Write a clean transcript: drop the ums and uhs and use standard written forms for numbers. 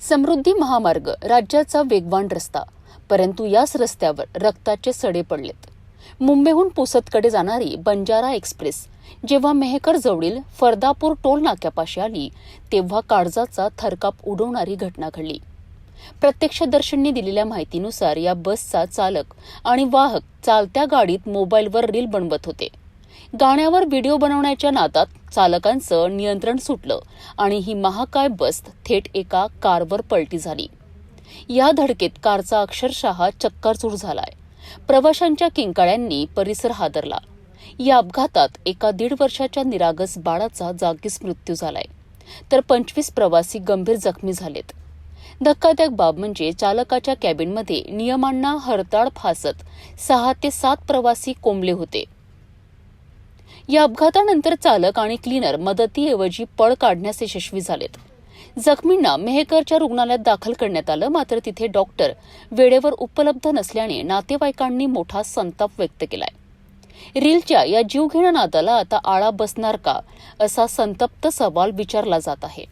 समृद्धी महामार्ग राज्याचा वेगवान रस्ता, परंतु याच रस्त्यावर रक्ताचे सडे पडलेत. मुंबईहून पुसदकडे जाणारी बंजारा एक्सप्रेस जेव्हा मेहकर जवळील फरदापूर टोल नाक्यापाशी आली तेव्हा काळजाचा थरकाप उडवणारी घटना घडली. प्रत्यक्षदर्शींनी दिलेल्या माहितीनुसार या बसचा चालक आणि वाहक चालत्या गाडीत मोबाईलवर रील बनवत होते. गाण्यावर व्हिडिओ बनवण्याच्या नादात चालकांचं नियंत्रण सुटलं आणि ही महाकाय बस थेट एका कारवर पलटी झाली. या धडकेत कारचा अक्षरशः चक्काचूर झालाय. प्रवाशांच्या किंकाळ्यांनी परिसर हादरला. या अपघातात एका 1.5 वर्षाच्या निरागस बाळाचा जागीच मृत्यू झालाय, तर 25 प्रवासी गंभीर जखमी झालेत. धक्कादायक बाब म्हणजे चालकाच्या कॅबिनमध्ये नियमांना हरताळ फासत 6 ते 7 प्रवासी कोंबले होते. या अपघातानंतर चालक आणि क्लीनर मदतीऐवजी पळ काढण्यास यशस्वी झालेत. जखमींना मेहकरच्या रुग्णालयात दाखल करण्यात आलं, मात्र तिथे डॉक्टर वेळेवर उपलब्ध नसल्याने नातेवाईकांनी मोठा संताप व्यक्त केलाय. रीलच्या या जीवघेण्या नादाला आता आळा बसणार का, असा संतप्त सवाल विचारला जात आहे.